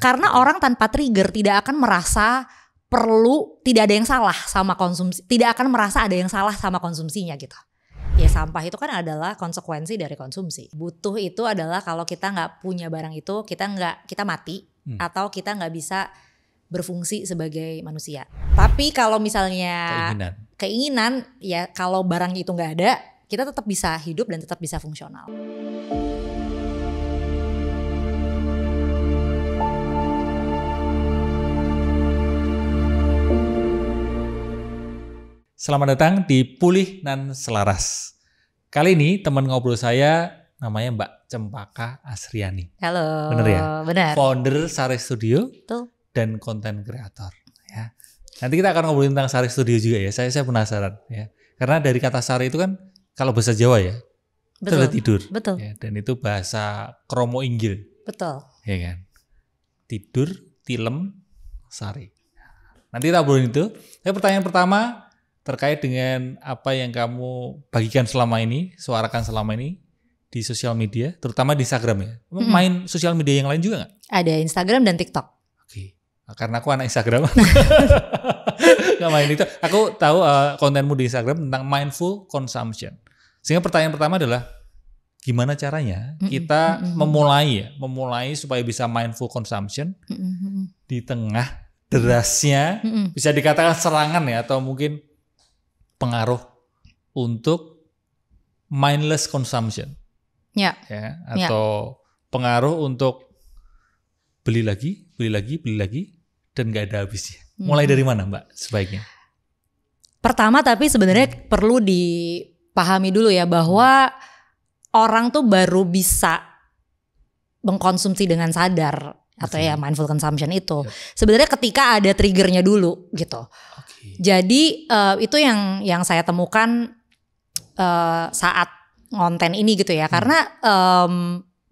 Karena orang tanpa trigger tidak akan merasa tidak ada yang salah sama konsumsi, tidak akan merasa ada yang salah sama konsumsinya gitu. Ya sampah itu kan adalah konsekuensi dari konsumsi. Butuh itu adalah kalau kita nggak punya barang itu kita mati atau kita nggak bisa berfungsi sebagai manusia. Tapi kalau misalnya keinginan ya kalau barang itu nggak ada, kita tetap bisa hidup dan tetap bisa fungsional. Selamat datang di Pulih dan Selaras. Kali ini teman ngobrol saya namanya Mbak Cempaka Asriani. Halo. Bener ya? Benar. Founder Sari Studio. Betul. Dan konten kreator. Ya. Nanti kita akan ngobrolin tentang Sari Studio juga ya. Saya penasaran ya. Karena dari kata Sari itu kan kalau bahasa Jawa ya. Betul. Itu adalah tidur. Betul. Ya, dan itu bahasa Kromo Inggil. Betul. Ya kan. Tidur, tilem, sari. Nanti kita ngobrolin itu. Tapi pertanyaan pertama terkait dengan apa yang kamu bagikan selama ini, suarakan selama ini di sosial media, terutama di Instagram ya. Main sosial media yang lain juga nggak? Ada Instagram dan TikTok. Oke, karena aku anak Instagram. Nggak main itu. Aku tahu kontenmu di Instagram tentang mindful consumption. Sehingga pertanyaan pertama adalah gimana caranya kita memulai supaya bisa mindful consumption di tengah derasnya, bisa dikatakan serangan ya, atau mungkin pengaruh untuk mindless consumption, ya, atau pengaruh untuk beli lagi, dan nggak ada habisnya. Mulai dari mana Mbak sebaiknya? Pertama tapi sebenarnya perlu dipahami dulu ya bahwa orang tuh baru bisa mengkonsumsi dengan sadar atau ya mindful consumption itu sebenarnya ketika ada triggernya dulu gitu. Jadi itu yang saya temukan saat konten ini gitu ya. Karena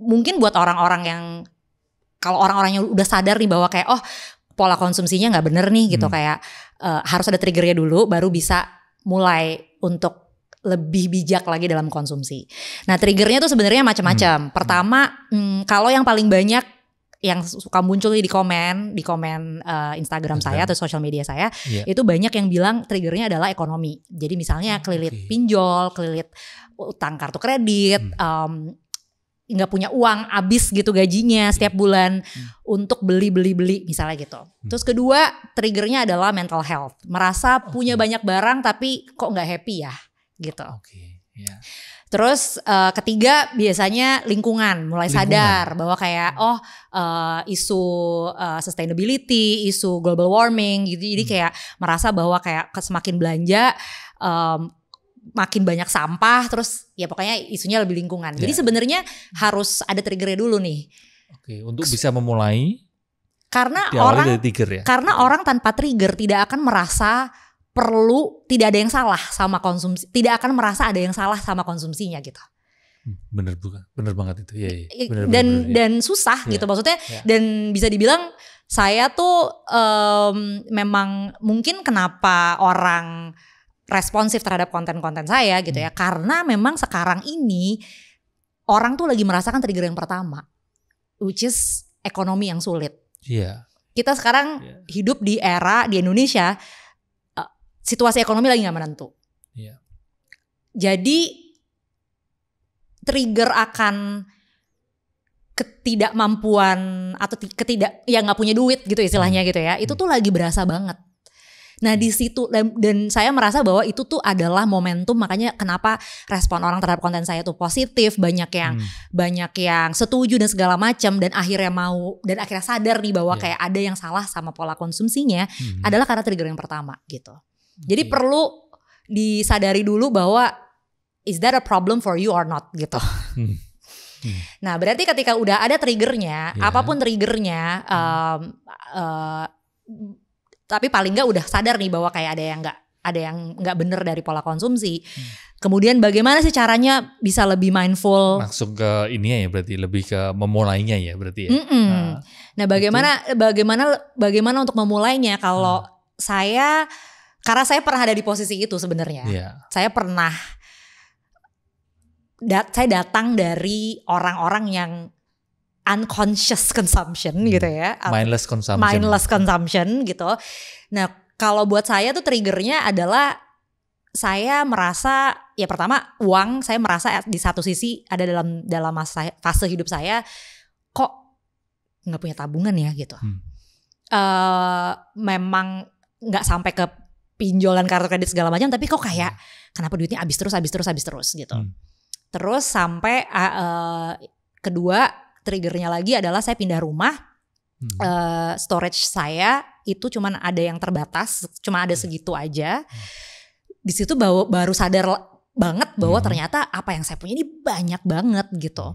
mungkin buat orang-orang yang kalau orang-orangnya udah sadar nih bahwa kayak pola konsumsinya nggak bener nih gitu, kayak harus ada triggernya dulu baru bisa mulai untuk lebih bijak lagi dalam konsumsi. Nah triggernya tuh sebenarnya macam-macam. Pertama kalau yang paling banyak yang suka muncul di komen Instagram saya atau social media saya, itu banyak yang bilang triggernya adalah ekonomi. Jadi misalnya kelilit pinjol, kelilit utang kartu kredit, nggak punya uang, habis gitu gajinya setiap bulan untuk beli misalnya gitu. Terus kedua triggernya adalah mental health, merasa punya banyak barang tapi kok nggak happy ya gitu. Terus ketiga biasanya lingkungan, mulai sadar bahwa kayak isu sustainability, isu global warming gitu. Jadi kayak merasa bahwa kayak semakin belanja makin banyak sampah, terus ya pokoknya isunya lebih lingkungan. Jadi sebenarnya harus ada triggernya dulu nih. Untuk bisa memulai. Karena dari trigger ya. Karena orang tanpa trigger tidak akan merasa tidak ada yang salah sama konsumsi, tidak akan merasa ada yang salah sama konsumsinya gitu. Bener banget itu. Dan susah gitu maksudnya. Dan bisa dibilang saya tuh memang mungkin kenapa orang responsif terhadap konten-konten saya gitu ya, karena memang sekarang ini orang tuh lagi merasakan trigger yang pertama, which is ekonomi yang sulit. Kita sekarang hidup di era di Indonesia situasi ekonomi lagi gak menentu. Jadi trigger akan ketidakmampuan atau gak punya duit gitu istilahnya gitu ya. Itu tuh lagi berasa banget. Nah di situ dan saya merasa bahwa itu tuh adalah momentum, makanya kenapa respon orang terhadap konten saya tuh positif, banyak yang setuju dan segala macam, dan akhirnya sadar nih bahwa kayak ada yang salah sama pola konsumsinya adalah karena trigger yang pertama gitu. Jadi perlu disadari dulu bahwa is that a problem for you or not gitu. Nah berarti ketika udah ada triggernya, apapun triggernya, tapi paling nggak udah sadar nih bahwa kayak ada yang nggak bener dari pola konsumsi. Kemudian bagaimana sih caranya bisa lebih mindful? Langsung ke ini ya berarti lebih ke memulainya ya berarti ya. Nah bagaimana untuk memulainya kalau karena saya pernah ada di posisi itu sebenarnya. Saya datang dari orang-orang yang unconscious consumption gitu ya. Mindless consumption. Mindless consumption gitu. Nah kalau buat saya tuh triggernya adalah saya merasa ya pertama uang, saya merasa di satu sisi ada dalam fase hidup saya kok nggak punya tabungan ya gitu. Memang nggak sampai ke pinjolan kartu kredit segala macam, tapi kok kayak kenapa duitnya habis terus gitu. Terus sampai kedua triggernya lagi adalah saya pindah rumah, storage saya itu cuman ada yang terbatas, cuma ada segitu aja. Di situ baru sadar banget bahwa ternyata apa yang saya punya ini banyak banget gitu.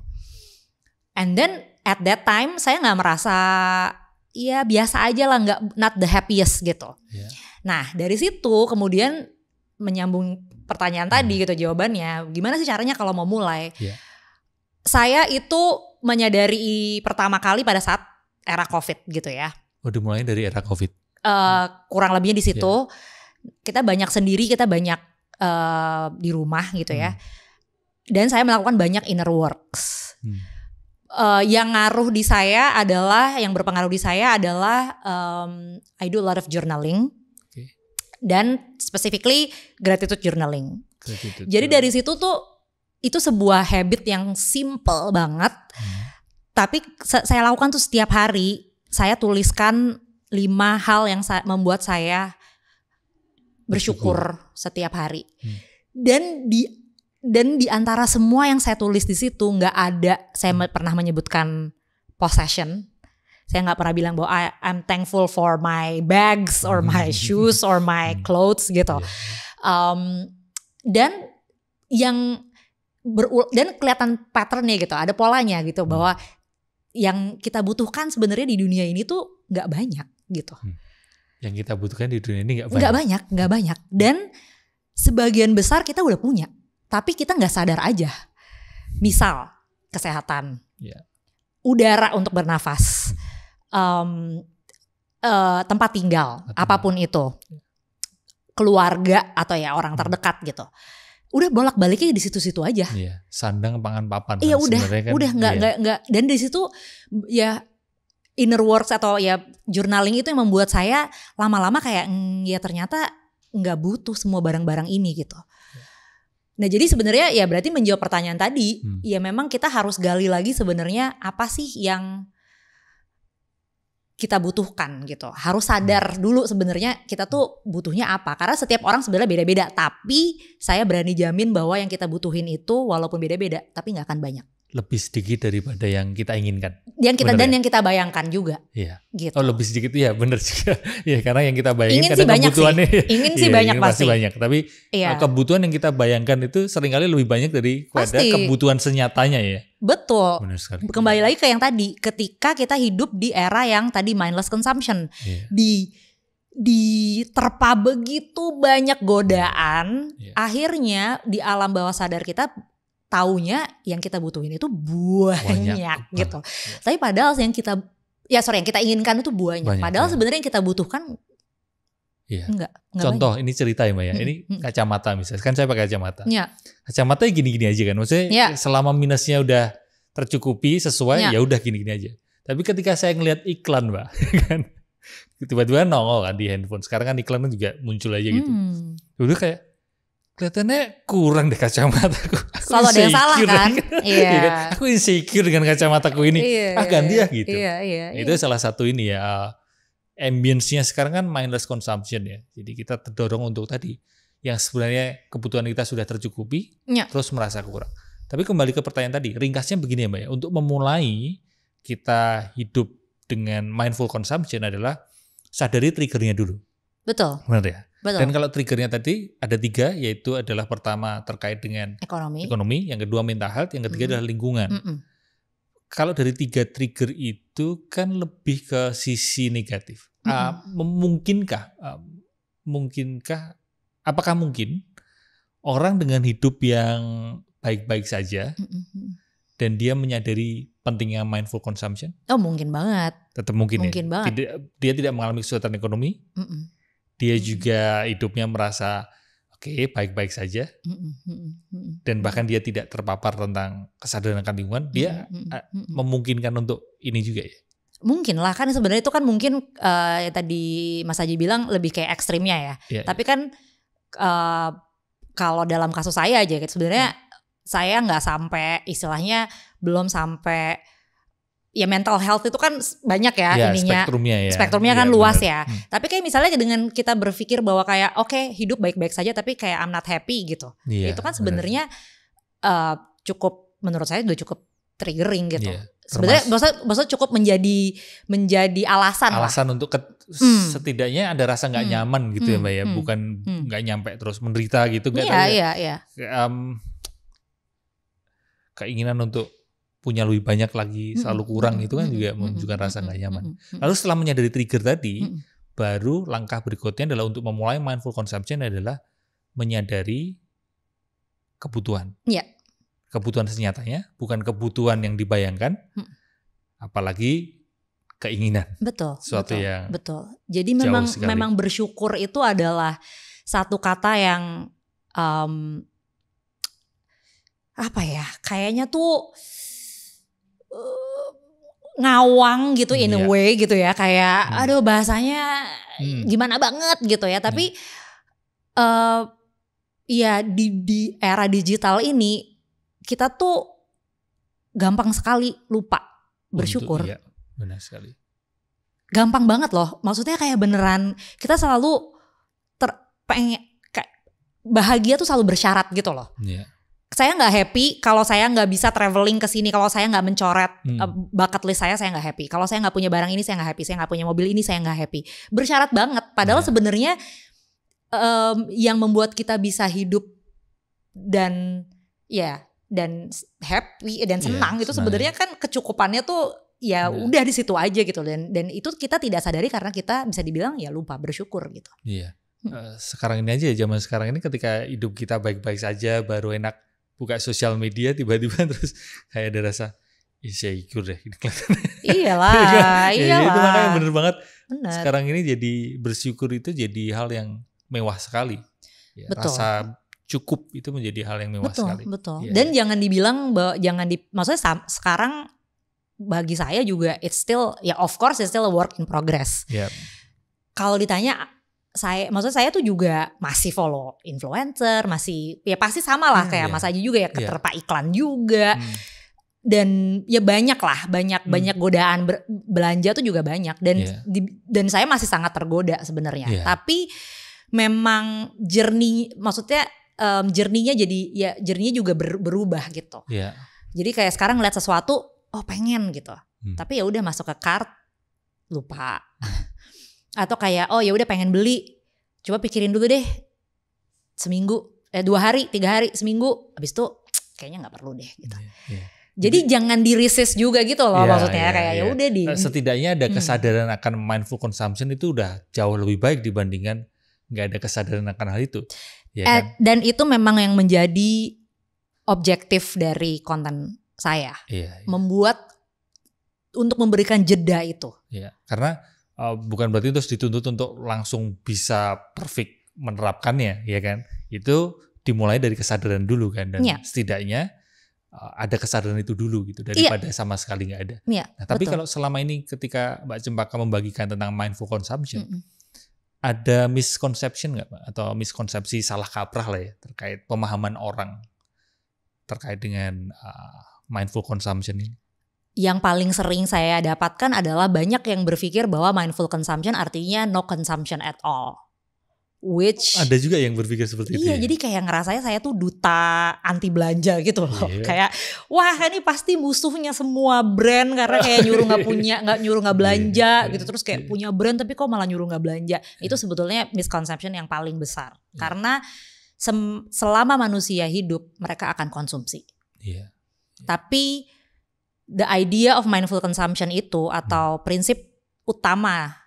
And then at that time saya nggak merasa ya biasa aja lah, not the happiest gitu. Nah dari situ kemudian menyambung pertanyaan tadi gitu jawabannya, gimana sih caranya kalau mau mulai? Saya itu menyadari pertama kali pada saat era COVID gitu ya. Oh, dimulai dari era COVID. Kurang lebihnya di situ. Kita banyak sendiri, kita banyak di rumah gitu ya. Dan saya melakukan banyak inner works. Yang berpengaruh di saya adalah I do a lot of journaling. Dan specifically gratitude journaling. Jadi dari situ tuh itu sebuah habit yang simple banget. Tapi saya lakukan tuh setiap hari. Saya tuliskan 5 hal yang membuat saya bersyukur setiap hari. Dan di antara semua yang saya tulis di situ nggak ada saya pernah menyebutkan possession. Saya nggak pernah bilang bahwa I'm thankful for my bags or my shoes or my clothes gitu. Dan kelihatan patternnya gitu, ada polanya gitu bahwa yang kita butuhkan sebenarnya di dunia ini tuh nggak banyak gitu. Yang kita butuhkan di dunia ini nggak banyak. Dan sebagian besar kita udah punya, tapi kita nggak sadar aja. Misal kesehatan, udara untuk bernafas, tempat tinggal, apapun itu, keluarga atau ya orang terdekat gitu. Udah bolak-baliknya di situ-situ aja. Sandang pangan papan. Iya udah nggak. Dan di situ ya inner works atau ya journaling itu yang membuat saya lama-lama kayak ya ternyata nggak butuh semua barang-barang ini gitu. Nah jadi sebenarnya ya berarti menjawab pertanyaan tadi, ya memang kita harus gali lagi sebenarnya apa sih yang kita butuhkan gitu. Harus sadar dulu sebenarnya kita tuh butuhnya apa. Karena setiap orang sebenarnya beda-beda. Tapi saya berani jamin bahwa yang kita butuhin itu walaupun beda-beda tapi gak akan banyak. Lebih sedikit daripada yang kita inginkan. Yang kita bayangkan juga. Iya. Gitu. Oh lebih sedikit ya benar juga. Ya karena yang kita bayangin ingin kadang kebutuhannya. Ingin sih banyak pasti. Banyak. Tapi kebutuhan yang kita bayangkan itu seringkali lebih banyak daripada kebutuhan senyatanya ya. Betul. Benar sekali. Kembali lagi ke yang tadi. Ketika kita hidup di era yang tadi mindless consumption. Diterpa begitu banyak godaan. Akhirnya di alam bawah sadar kita taunya yang kita butuhin itu banyak gitu. Tapi padahal yang kita inginkan itu banyak. Padahal sebenarnya yang kita butuhkan enggak Contoh banyak. Ini cerita ya Mbak ya. Ini kacamata misalnya. Kan saya pakai kacamata. Kacamata gini-gini aja kan. Maksudnya selama minusnya udah tercukupi sesuai ya udah gini-gini aja. Tapi ketika saya ngelihat iklan Mbak kan tiba-tiba nongol kan di handphone. Sekarang kan iklan juga muncul aja gitu. Udah kayak kelihatannya kurang deh kacamataku. Selalu ada yang salah kan? Iya. Aku insecure dengan kacamataku ini. Ganti ya gitu. Iya. Itu salah satu ini ya. Ambience-nya sekarang kan mindless consumption ya. Jadi kita terdorong untuk tadi. Yang sebenarnya kebutuhan kita sudah tercukupi. Terus merasa kurang. Tapi kembali ke pertanyaan tadi. Ringkasnya begini ya Mbak ya. Untuk memulai kita hidup dengan mindful consumption adalah sadari triggernya dulu. Betul. Benar ya? Betul. Dan kalau triggernya tadi ada 3, yaitu adalah pertama terkait dengan ekonomi, yang kedua mental health, yang ketiga adalah lingkungan. Kalau dari 3 trigger itu kan lebih ke sisi negatif. Apakah mungkin orang dengan hidup yang baik-baik saja dan dia menyadari pentingnya mindful consumption? Oh mungkin banget. Tetap mungkin ya? Banget. Dia tidak mengalami kesulitan ekonomi. Dia juga hidupnya merasa oke, baik-baik saja, dan bahkan dia tidak terpapar tentang kesadaran akan lingkungan, dia memungkinkan untuk ini juga ya. Mungkin lah, kan sebenarnya itu kan mungkin tadi Mas Haji bilang lebih kayak ekstrimnya ya. Tapi kan kalau dalam kasus saya aja gitu, sebenarnya saya nggak sampai, istilahnya belum sampai, ya mental health itu kan banyak ya ininya. Spektrumnya kan luas ya. Tapi kayak misalnya dengan kita berpikir bahwa kayak oke, hidup baik-baik saja tapi kayak I'm not happy gitu. Itu kan sebenarnya cukup, menurut saya udah cukup triggering gitu. Sebenarnya maksudnya cukup menjadi alasan untuk setidaknya ada rasa nggak nyaman gitu ya Mbak ya, bukan nggak nyampe terus menderita gitu. Keinginan untuk punya lebih banyak lagi, selalu kurang, itu kan juga menunjukkan rasa nggak nyaman. Lalu setelah menyadari trigger tadi, baru langkah berikutnya adalah untuk memulai mindful consumption adalah menyadari kebutuhan. Kebutuhan senyatanya, bukan kebutuhan yang dibayangkan, apalagi keinginan. Betul. Yang Jadi memang bersyukur itu adalah satu kata yang apa ya? Kayaknya tuh ngawang gitu in a way gitu ya, kayak aduh bahasanya gimana banget gitu ya, tapi ya di era digital ini kita tuh gampang sekali lupa bersyukur. Iya, benar sekali. Gampang banget loh, maksudnya kayak beneran kita selalu bahagia tuh selalu bersyarat gitu loh. Saya nggak happy kalau saya nggak bisa traveling ke sini, kalau saya nggak mencoret bucket list saya nggak happy. Kalau saya nggak punya barang ini saya nggak happy, saya nggak punya mobil ini saya nggak happy. Bersyarat banget. Padahal sebenarnya yang membuat kita bisa hidup dan happy dan senang itu sebenarnya kan kecukupannya tuh ya udah di situ aja gitu, dan itu kita tidak sadari karena kita bisa dibilang ya lupa bersyukur gitu. Sekarang ini aja, zaman sekarang ini ketika hidup kita baik-baik saja, baru enak buka sosial media, tiba-tiba terus kayak ada rasa insecure deh. Iyalah. Itu makanya bener banget. Sekarang ini jadi bersyukur itu jadi hal yang mewah sekali. Betul. Rasa cukup itu menjadi hal yang mewah sekali. Betul. Dan jangan dibilang maksudnya sekarang bagi saya juga it's still, ya of course it's still a work in progress. Kalau ditanya, maksud saya tuh juga masih follow influencer, masih ya pasti sama lah kayak Mas Haji juga ya, keterpa iklan juga, dan ya banyak godaan belanja tuh juga banyak, dan saya masih sangat tergoda sebenarnya. Tapi memang journey-nya juga berubah gitu. Jadi kayak sekarang ngeliat sesuatu, pengen gitu, tapi ya udah masuk ke cart, lupa. Atau kayak ya udah pengen beli, coba pikirin dulu deh seminggu, 2 hari, 3 hari, seminggu, habis itu kayaknya nggak perlu deh gitu. Jadi jangan di-resist juga gitu loh, maksudnya kayak ya udah setidaknya ada kesadaran akan mindful consumption itu udah jauh lebih baik dibandingkan nggak ada kesadaran akan hal itu. Kan? Dan itu memang yang menjadi objektif dari konten saya, membuat untuk memberikan jeda itu. Karena bukan berarti terus dituntut untuk langsung bisa perfect menerapkannya, ya kan? Itu dimulai dari kesadaran dulu kan, dan setidaknya ada kesadaran itu dulu gitu daripada sama sekali nggak ada. Tapi kalau selama ini ketika Mbak Cempaka membagikan tentang mindful consumption, ada misconception nggak Mbak? Atau miskonsepsi salah kaprah lah ya terkait pemahaman orang terkait dengan mindful consumption ini? Yang paling sering saya dapatkan adalah banyak yang berpikir bahwa mindful consumption artinya no consumption at all. Ada juga yang berpikir seperti itu. Iya, jadi kayak ngerasanya saya tuh duta anti belanja gitu loh. Kayak wah ini pasti musuhnya semua brand karena kayak nyuruh nggak belanja gitu. Terus kayak punya brand tapi kok malah nyuruh nggak belanja. Itu sebetulnya misconception yang paling besar. Karena selama manusia hidup mereka akan konsumsi. Tapi the idea of mindful consumption itu atau prinsip utama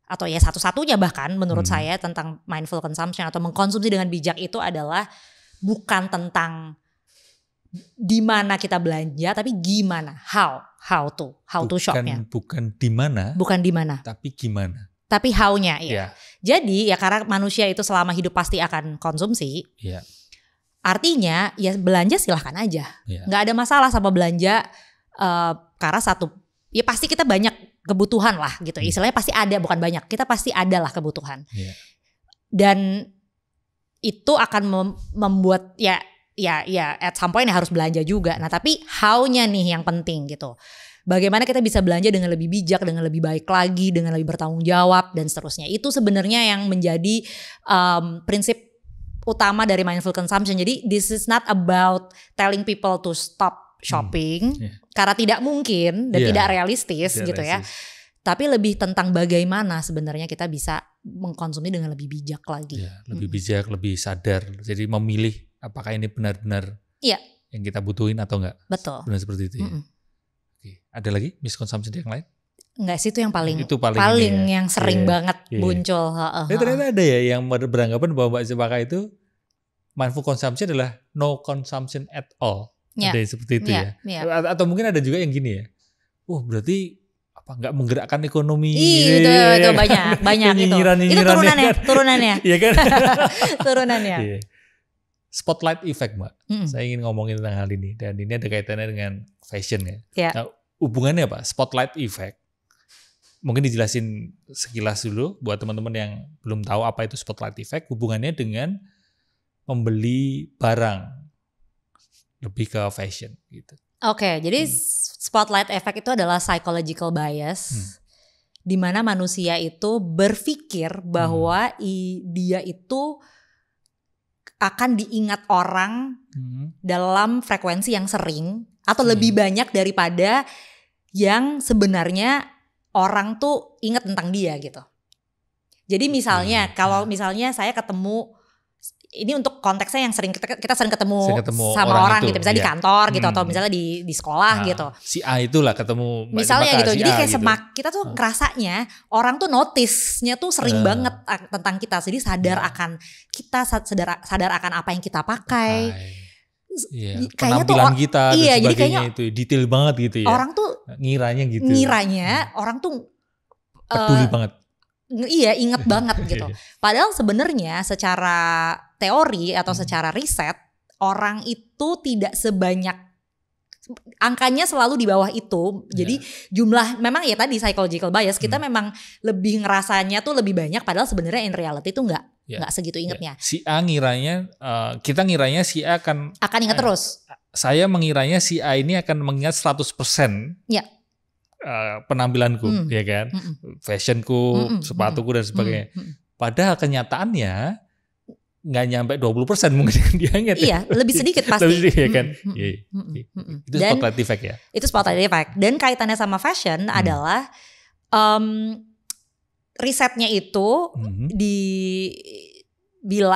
atau ya satu-satunya bahkan menurut saya tentang mindful consumption atau mengkonsumsi dengan bijak itu adalah bukan tentang di mana kita belanja, tapi gimana, how to shopnya. Bukan di mana, bukan di mana, tapi gimana. Tapi how-nya ya. Iya. Jadi ya karena manusia itu selama hidup pasti akan konsumsi. Iya. Artinya ya belanja silahkan aja. Iya. Nggak ada masalah sama belanja karena ya pasti kita banyak kebutuhan lah gitu. Istilahnya pasti ada, bukan banyak. Kita pasti ada lah kebutuhan. Iya. Dan itu akan membuat ya at some point harus belanja juga. Nah tapi how-nya nih yang penting gitu. Bagaimana kita bisa belanja dengan lebih bijak, dengan lebih baik lagi, dengan lebih bertanggung jawab dan seterusnya. Itu sebenarnya yang menjadi prinsip utama dari mindful consumption. Jadi this is not about telling people to stop shopping karena tidak mungkin dan tidak realistis gitu ya. Tapi lebih tentang bagaimana sebenarnya kita bisa mengkonsumsi dengan lebih bijak lagi. Ya, lebih bijak, lebih sadar. Jadi memilih apakah ini benar-benar yang kita butuhin atau enggak. Betul. Benar seperti itu ya. Oke. Ada lagi misconsumption yang lain? Enggak sih, itu yang paling ya. yang sering banget muncul. Ternyata ada ya yang beranggapan bahwa Mbak Cempaka itu mindful consumption adalah no consumption at all. Ada yang seperti itu ya. Atau mungkin ada juga yang gini ya. Berarti nggak menggerakkan ekonomi. Itu banyak itu. Itu turunannya. Iya kan? Turunannya. Spotlight effect, Mbak. Saya ingin ngomongin tentang hal ini dan ini ada kaitannya dengan fashion ya. Nah, hubungannya apa? Spotlight effect. Mungkin dijelasin sekilas dulu buat teman-teman yang belum tahu apa itu spotlight effect. Hubungannya dengan membeli barang lebih ke fashion gitu. Oke, jadi spotlight effect itu adalah psychological bias, di mana manusia itu berpikir bahwa dia itu akan diingat orang dalam frekuensi yang sering atau lebih banyak daripada yang sebenarnya orang tuh ingat tentang dia gitu. Jadi misalnya kalau misalnya saya ketemu, ini untuk konteksnya yang kita sering ketemu sama orang gitu, misalnya di kantor gitu atau misalnya di sekolah gitu. Si A itulah ketemu misalnya gitu. Jadi kayak gitu. kita tuh ngerasanya orang tuh notice-nya tuh sering banget tentang kita. Jadi sadar akan apa yang kita pakai. Penampilan kita dan sebagainya, jadi kayaknya itu detail banget gitu ya. Orang tuh ngiranya orang tuh peduli banget. Iya, inget banget gitu. Padahal sebenarnya secara teori atau secara riset, orang itu tidak sebanyak, angkanya selalu di bawah itu. Jadi jumlah, memang ya tadi psychological bias, kita memang lebih ngerasanya tuh lebih banyak, padahal sebenarnya in reality itu nggak segitu ingetnya. Si A ngiranya, kita ngiranya si A akan ingat terus. Saya mengiranya si A ini akan mengingat 100%. Penampilanku, ya kan, fashionku, sepatuku dan sebagainya. Padahal kenyataannya nggak nyampe 20% mungkin dia ingat. Iya, lebih sedikit pasti. Lebih sedikit ya kan. Itu spotlight effect ya. Itu spotlight effect. Dan kaitannya sama fashion adalah risetnya itu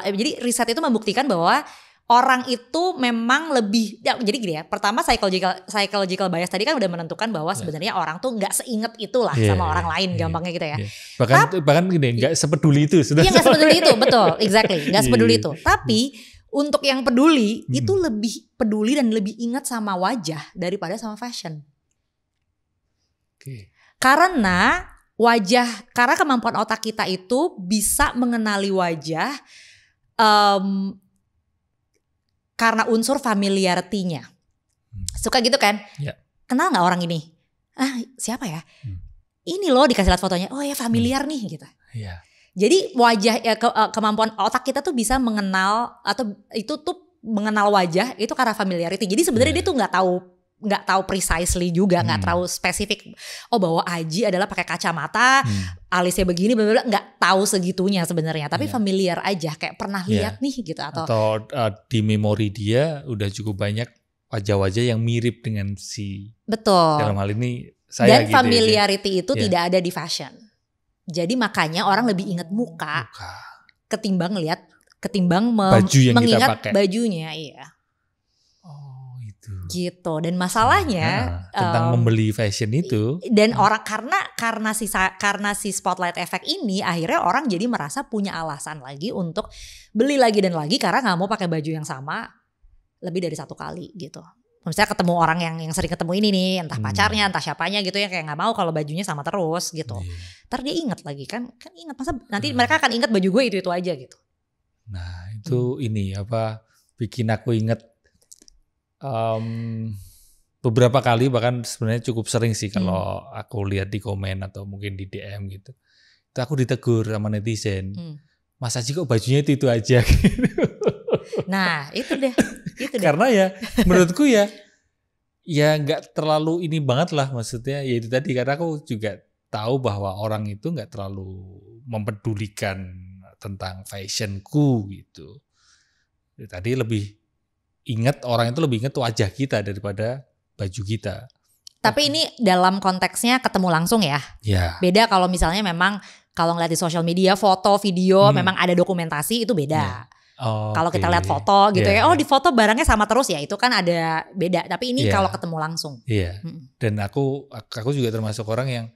jadi riset itu membuktikan bahwa orang itu memang lebih, jadi gini ya. Pertama psychological bias tadi kan udah menentukan bahwa sebenarnya orang tuh nggak seinget itulah sama orang lain, gampangnya gitu ya. Bahkan gini, nggak sepeduli itu. Iya, nggak sepeduli itu, betul, exactly, nggak sepeduli itu. Tapi untuk yang peduli itu lebih peduli dan lebih ingat sama wajah daripada sama fashion. Karena kemampuan otak kita itu bisa mengenali wajah. Karena unsur familiarity-nya. Suka gitu kan? Kenal gak orang ini? Siapa ya? Ini loh, dikasih lihat fotonya. Oh ya, familiar nih gitu. Jadi wajah, kemampuan otak kita tuh bisa mengenal, atau itu tuh mengenal wajah itu karena familiarity. Jadi sebenarnya dia tuh nggak tahu precisely juga, nggak tahu spesifik. Bahwa Aji adalah pakai kacamata, alisnya begini, nggak tahu segitunya sebenarnya. Tapi familiar aja, kayak pernah lihat nih gitu. Atau di memori dia udah cukup banyak wajah-wajah yang mirip dengan si. Betul. Dalam hal ini saya. Dan gitu familiarity itu tidak ada di fashion. Jadi makanya orang lebih ingat muka. ketimbang mengingat bajunya. Iya. Gitu. Dan masalahnya tentang membeli fashion itu, dan orang karena si spotlight effect ini, akhirnya orang jadi merasa punya alasan lagi untuk beli lagi dan lagi karena nggak mau pakai baju yang sama lebih dari satu kali gitu. misalnya ketemu orang yang sering ketemu ini nih, entah pacarnya, entah siapanya gitu ya, kayak nggak mau kalau bajunya sama terus gitu. Ntar dia ingat lagi kan ingat, masa nanti mereka akan ingat baju gue itu aja gitu. Nah itu ini apa bikin aku ingat beberapa kali, bahkan sebenarnya cukup sering sih kalau aku lihat di komen atau mungkin di DM gitu. Itu aku ditegur sama netizen. Mas Aji kok bajunya itu aja gitu. Nah itu deh. Karena ya menurutku ya nggak terlalu ini banget lah, maksudnya ya itu tadi, karena aku juga tahu bahwa orang itu nggak terlalu mempedulikan tentang fashionku gitu. Tadi orang itu lebih ingat wajah kita daripada baju kita. Tapi ini dalam konteksnya ketemu langsung ya. Beda kalau misalnya memang kalau ngeliat di sosial media foto, video, memang ada dokumentasi, itu beda. Kalau kita lihat foto gitu ya, di foto barangnya sama terus ya, itu kan ada beda. Tapi ini kalau ketemu langsung. Dan aku juga termasuk orang yang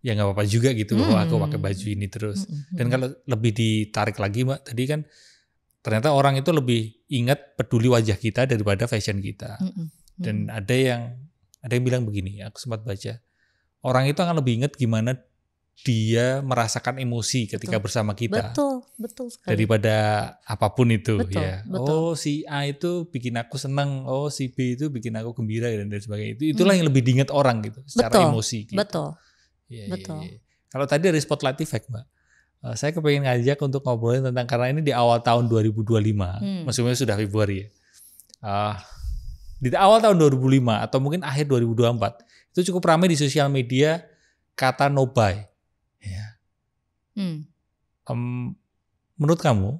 ya nggak apa-apa juga gitu bahwa aku pakai baju ini terus. Dan kalau lebih ditarik lagi Mbak, tadi kan ternyata orang itu lebih ingat peduli wajah kita daripada fashion kita. Dan ada yang bilang begini, aku sempat baca, orang itu akan lebih ingat gimana dia merasakan emosi ketika bersama kita. Betul sekali. Daripada apapun itu ya. Betul. Oh si A itu bikin aku senang, oh si B itu bikin aku gembira dan sebagainya. Itulah yang lebih diingat orang gitu, secara emosi gitu. Betul. Kalau tadi dari Spotlight Effect Mbak, saya kepengen ngajak untuk ngobrolin tentang, karena ini di awal tahun 2025, maksudnya sudah Februari ya. Di awal tahun 2005 atau mungkin akhir 2024 itu cukup ramai di sosial media kata no buy. Ya. Menurut kamu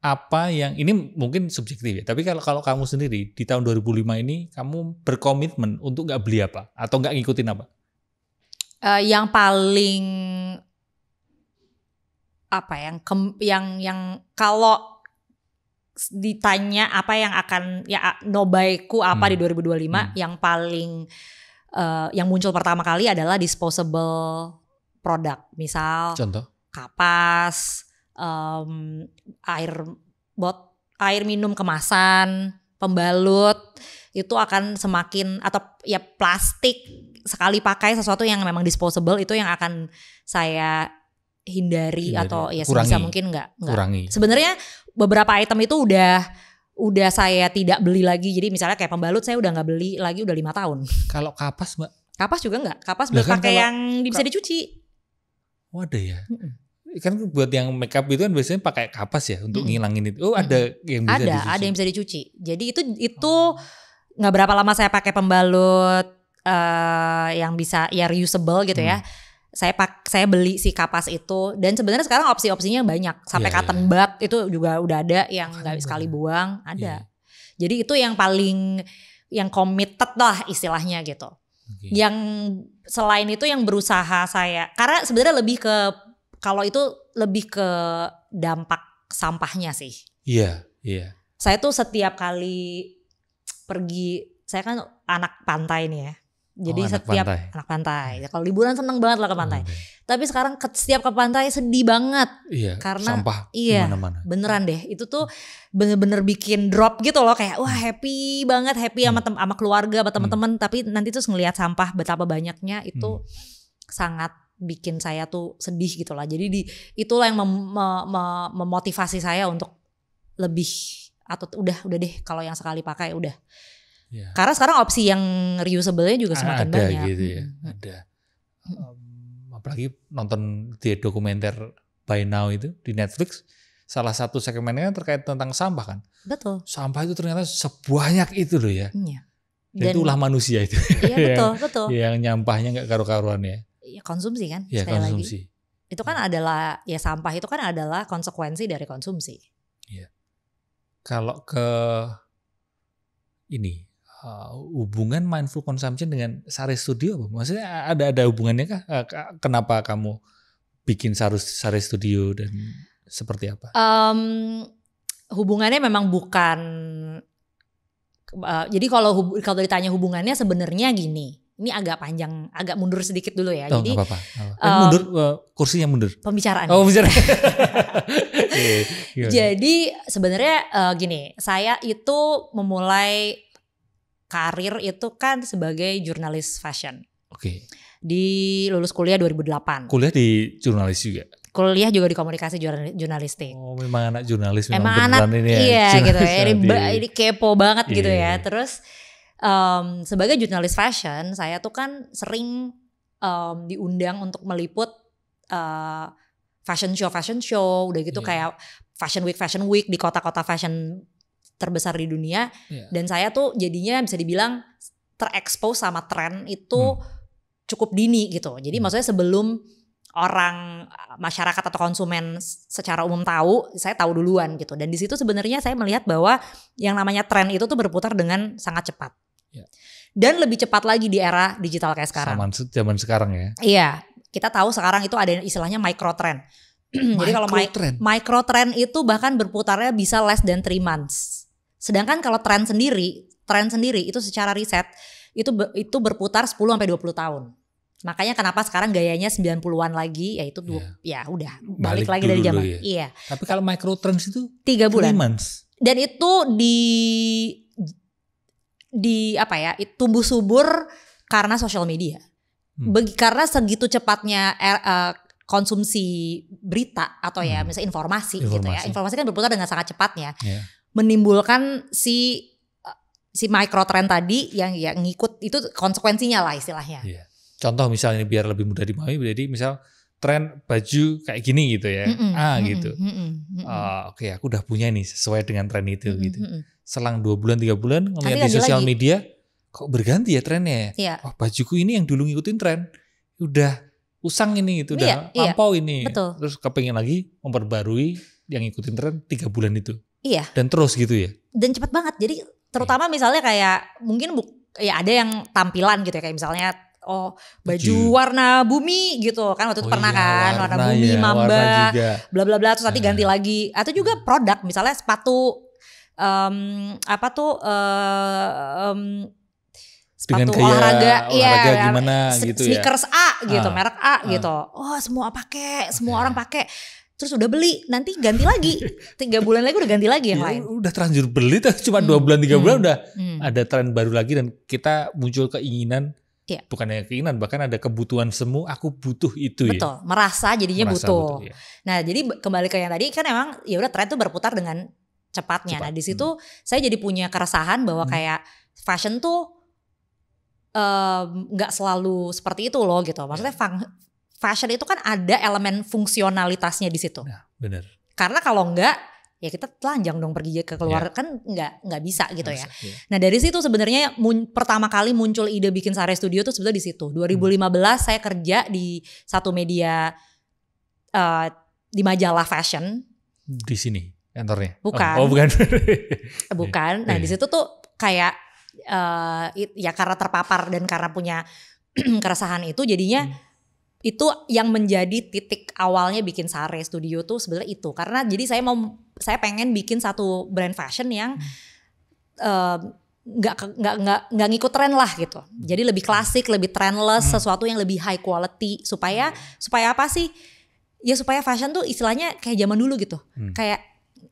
apa yang ini mungkin subjektif ya, tapi kalau kamu sendiri di tahun 2005 ini kamu berkomitmen untuk nggak beli apa atau nggak ngikutin apa? Yang paling apa yang kalau ditanya apa yang akan ya no buy-ku apa di 2025, yang paling yang muncul pertama kali adalah disposable product, misal contoh kapas, air minum kemasan, pembalut, itu akan semakin, atau ya plastik sekali pakai, sesuatu yang memang disposable itu yang akan saya hindari atau ya sebisa mungkin nggak. Sebenarnya beberapa item itu udah saya tidak beli lagi. Jadi misalnya kayak pembalut saya udah nggak beli lagi udah 5 tahun. Kalau kapas Mbak? Kapas juga nggak. Kapas pakai yang bisa dicuci. Waduh ya. Kan buat yang makeup itu kan biasanya pakai kapas ya untuk ngilangin itu. Oh ada yang bisa dicuci. Ada yang bisa dicuci. Jadi itu nggak berapa lama saya pakai pembalut yang bisa ya reusable gitu ya. Saya beli si kapas itu, dan sebenarnya sekarang opsi-opsinya banyak. Sampai cotton bud itu juga udah ada yang nggak sekali buang, ada. Jadi itu yang paling yang committed lah istilahnya gitu. Yang selain itu yang berusaha saya, karena sebenarnya kalau itu lebih ke dampak sampahnya sih. Iya. Saya tuh setiap kali pergi, saya kan anak pantai nih ya. Jadi setiap anak pantai. Ya, kalau liburan seneng banget lah ke pantai. Tapi sekarang setiap ke pantai sedih banget. Iya. Karena sampah dimana-mana. Beneran deh. Itu tuh bener-bener bikin drop gitu loh. Kayak wah happy banget, happy sama keluarga, sama teman-teman. Tapi nanti tuh ngelihat sampah betapa banyaknya itu sangat bikin saya tuh sedih gitu lah. Jadi itulah yang memotivasi saya untuk lebih, atau udah deh kalau yang sekali pakai udah. Karena sekarang opsi yang reusable-nya juga semakin ada banyak. Gitu ya. Ada. Apalagi nonton di dokumenter By Now itu di Netflix, salah satu segmennya terkait tentang sampah kan. Betul. Sampah itu ternyata sebanyak itu loh ya. Iya. Dan itu ulah manusia itu. Iya betul. Yang nyampahnya nggak karu-karuan ya. Ya konsumsi kan. Ya konsumsi. Lagi. Itu kan adalah ya sampah itu kan adalah konsekuensi dari konsumsi. Iya. Kalau ke ini hubungan mindful consumption dengan Sari Studio apa? Maksudnya ada hubungannya kah? Kenapa kamu bikin Sari Studio dan seperti apa? Hubungannya memang bukan. Jadi kalau ditanya hubungannya sebenarnya gini. ini agak panjang, agak mundur sedikit dulu ya. Oh, Jadi nggak apa-apa. Mundur, kursinya mundur. Pembicaraan. Oh, bicara. Jadi sebenarnya gini, saya itu memulai karir itu kan sebagai jurnalis fashion. Oke. Di lulus kuliah 2008. Kuliah di jurnalis juga. Kuliah juga di komunikasi jurnalistik. Oh, memang anak jurnalis, memang anak ini ya. Iya gitu ya. Ini kepo banget gitu Iya. ya. Terus sebagai jurnalis fashion, saya tuh kan sering diundang untuk meliput fashion show, udah gitu kayak fashion week di kota-kota fashion terbesar di dunia. Dan saya tuh jadinya bisa dibilang terekspos sama tren itu cukup dini gitu. Jadi maksudnya sebelum orang masyarakat atau konsumen secara umum tahu, saya tahu duluan gitu. Dan di situ sebenarnya saya melihat bahwa yang namanya tren itu tuh berputar dengan sangat cepat. Dan lebih cepat lagi di era digital kayak sekarang. Zaman sekarang ya. Iya, kita tahu sekarang itu ada istilahnya micro trend. Jadi kalau micro trend itu bahkan berputarnya bisa less than 3 months. Sedangkan kalau tren sendiri itu secara riset itu berputar 10 sampai 20 tahun. Makanya kenapa sekarang gayanya 90-an lagi, yaitu ya udah balik lagi dari zaman. Ya. Iya. Tapi kalau micro trends itu 3 bulan. 3 months. Dan itu di apa ya? Tumbuh subur karena sosial media. Karena segitu cepatnya konsumsi berita atau ya misalnya informasi gitu ya. Informasi kan berputar dengan sangat cepatnya. Menimbulkan si micro trend tadi yang ngikut, itu konsekuensinya lah istilahnya. Contoh misalnya biar lebih mudah dimahami, jadi misal tren baju kayak gini gitu ya, gitu. Oke, aku udah punya nih sesuai dengan tren itu gitu. Selang 2 bulan 3 bulan ngeliat di sosial media, kok berganti ya trennya ya? Wah, bajuku ini yang dulu ngikutin tren, udah usang ini gitu, udah lampau ini. Betul. Terus kepengen lagi memperbarui yang ngikutin tren 3 bulan itu. Iya. Dan terus gitu ya. Dan cepat banget. Jadi terutama misalnya kayak mungkin ya ada yang tampilan gitu ya, kayak misalnya baju warna bumi gitu kan, waktu itu pernah kan warna bumi mamba bla bla bla, terus nanti ganti lagi. Atau juga produk misalnya sepatu sepatu olahraga gimana gitu ya, sneakers A gitu, merek A gitu. Semua orang pakai. Terus udah beli, nanti ganti lagi 3 bulan lagi udah ganti lagi yang lain. Udah terlanjur beli, cuma 2 bulan 3 bulan udah ada tren baru lagi, dan kita muncul keinginan. Bukan hanya keinginan, bahkan ada kebutuhan semu, aku butuh itu. Betul, merasa jadinya butuh. Nah, jadi kembali ke yang tadi kan emang ya udah tren itu berputar dengan cepatnya. Nah, di situ saya jadi punya keresahan bahwa kayak fashion tuh nggak selalu seperti itu loh gitu. Maksudnya fashion itu kan ada elemen fungsionalitasnya di situ. Nah, benar. Karena kalau enggak ya kita telanjang dong pergi ke keluar, kan nggak bisa gitu ya. Nah, dari situ sebenarnya pertama kali muncul ide bikin Sare Studio tuh sebetulnya di situ. 2015 saya kerja di satu media di majalah fashion. Di sini kantornya? Bukan. Bukan. Bukan. Nah, di situ tuh kayak ya karena terpapar dan karena punya keresahan itu, jadinya itu yang menjadi titik awalnya bikin Sare Studio tuh sebenarnya itu. Karena jadi saya pengen bikin satu brand fashion yang nggak ngikut tren lah gitu. Jadi lebih klasik, lebih trendless, sesuatu yang lebih high quality, supaya apa sih? Ya supaya fashion tuh istilahnya kayak zaman dulu gitu. Kayak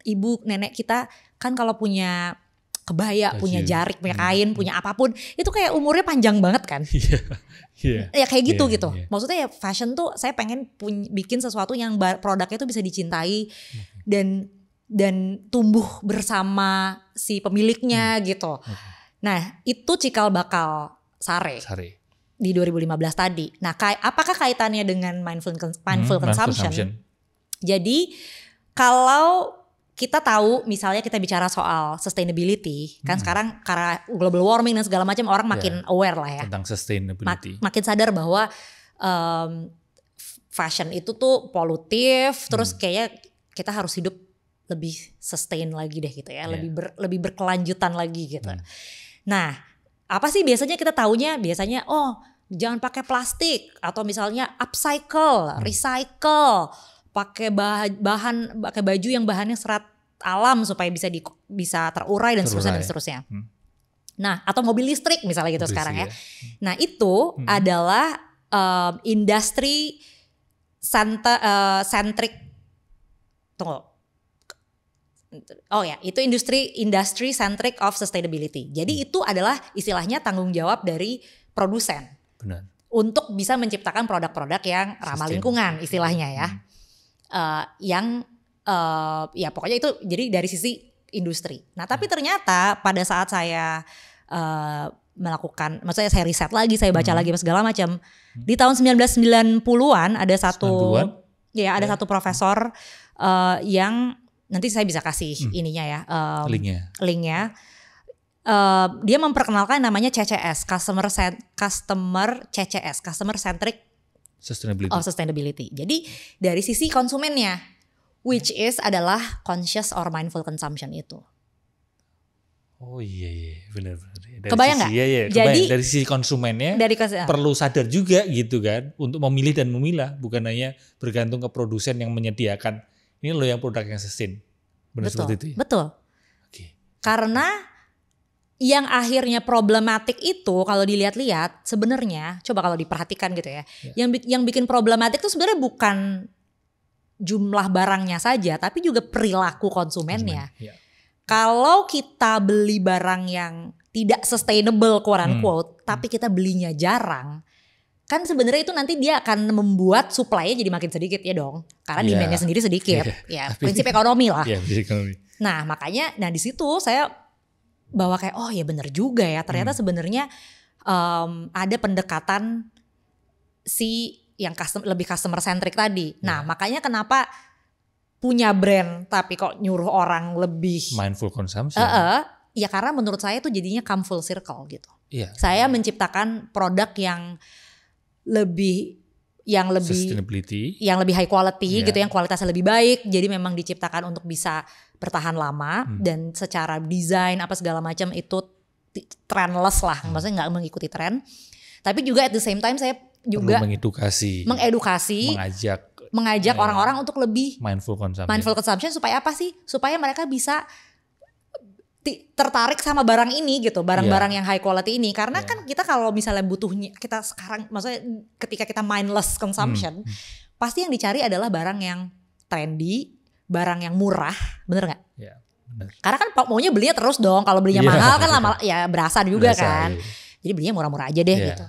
ibu nenek kita kan kalau punya kebaya, punya jarik, punya kain, punya apapun, itu kayak umurnya panjang banget kan. Ya kayak gitu. Maksudnya ya fashion tuh saya pengen bikin sesuatu yang produknya tuh bisa dicintai dan tumbuh bersama si pemiliknya gitu. Nah, itu cikal bakal Sare di 2015 tadi. Nah, apakah kaitannya dengan mindful consumption? Jadi kalau kita tahu misalnya kita bicara soal sustainability, kan sekarang karena global warming dan segala macam orang makin aware lah ya. Tentang sustainability. Makin sadar bahwa fashion itu tuh polutif, terus kayaknya kita harus hidup lebih sustain lagi deh gitu ya, lebih berkelanjutan lagi gitu. Nah, apa sih biasanya kita taunya? Biasanya jangan pakai plastik, atau misalnya upcycle, recycle, pakai baju yang bahannya serat alam supaya bisa terurai dan seterusnya. Nah, atau mobil listrik misalnya gitu Mobil sekarang ya. listrik Nah, itu adalah industri centric. Tunggu. Oh ya, itu industry centric of sustainability. Jadi itu adalah istilahnya tanggung jawab dari produsen. Benar. Untuk bisa menciptakan produk-produk yang ramah lingkungan istilahnya ya. Ya pokoknya itu jadi dari sisi industri. Nah tapi ternyata pada saat saya melakukan, maksudnya saya riset lagi, saya baca lagi segala macam. Di tahun 1990-an ada satu profesor yang nanti saya bisa kasih ininya ya, linknya. Dia memperkenalkan namanya CCS, Customer Centric Sustainability. Jadi dari sisi konsumennya, which is adalah conscious or mindful consumption itu. Oh iya, benar. Kebayang nggak? Iya. Jadi dari sisi konsumennya perlu sadar juga gitu kan, untuk memilih dan memilah, bukan hanya bergantung ke produsen yang menyediakan. Ini loh yang produk yang sustain. Benar seperti itu ya? Betul. Okay. Karena yang akhirnya problematik itu kalau dilihat-lihat sebenarnya, coba kalau diperhatikan gitu ya. Yang bikin problematik itu sebenarnya bukan jumlah barangnya saja, tapi juga perilaku konsumennya. Kalau kita beli barang yang tidak sustainable quote unquote, tapi kita belinya jarang, kan sebenarnya itu nanti dia akan membuat supply-nya jadi makin sedikit ya dong, karena demand-nya sendiri sedikit. Ya prinsip ekonomi lah. Nah makanya, di situ saya bawa kayak oh ya benar juga ya, ternyata sebenarnya ada pendekatan si yang lebih customer centric tadi. Nah makanya kenapa punya brand tapi kok nyuruh orang lebih mindful consumption. Ya karena menurut saya itu jadinya come full circle gitu. Saya menciptakan produk yang lebih sustainability, yang lebih high quality gitu, yang kualitasnya lebih baik. Jadi memang diciptakan untuk bisa bertahan lama dan secara desain apa segala macam itu trendless lah, maksudnya nggak mengikuti tren. Tapi juga at the same time saya juga mengedukasi, mengajak orang-orang untuk lebih mindful consumption supaya apa sih? Supaya mereka bisa tertarik sama barang ini gitu, barang-barang yang high quality ini. Karena kan kita kalau misalnya butuhnya, kita sekarang maksudnya ketika kita mindless consumption, pasti yang dicari adalah barang yang trendy, barang yang murah, bener nggak? Bener. Karena kan maunya belinya terus dong, kalau belinya mahal kan lama ya berasa juga kan. Jadi belinya murah-murah aja deh gitu.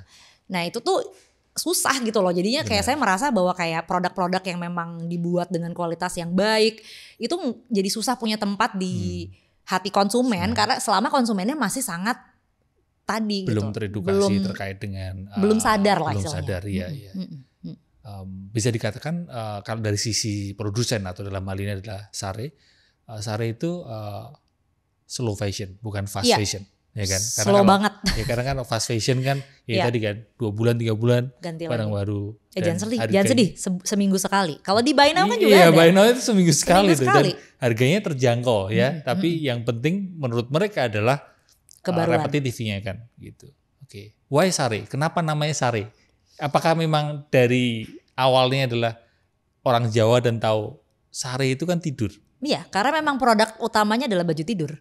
Nah itu tuh susah gitu loh, jadinya kayak saya merasa bahwa kayak produk-produk yang memang dibuat dengan kualitas yang baik itu jadi susah punya tempat di hati konsumen, karena selama konsumennya masih sangat tadi belum gitu. teredukasi terkait dengan belum sadar lah belum sadar bisa dikatakan kalau dari sisi produsen atau dalam hal ini adalah Sare itu slow fashion bukan fast fashion. Ya kan? Slow banget. Ya karena kan fast fashion kan tadi kan 2 bulan 3 bulan ganti barang baru. Jangan sedih, seminggu sekali. Kalau di buy now kan juga ada. Iya, buy now itu seminggu sekali tuh, dan harganya terjangkau ya. Tapi yang penting menurut mereka adalah repetitifnya kan gitu. Oke. Why Sare? Kenapa namanya Sare? Apakah memang dari awalnya adalah orang Jawa dan tahu Sare itu kan tidur? Iya, karena memang produk utamanya adalah baju tidur.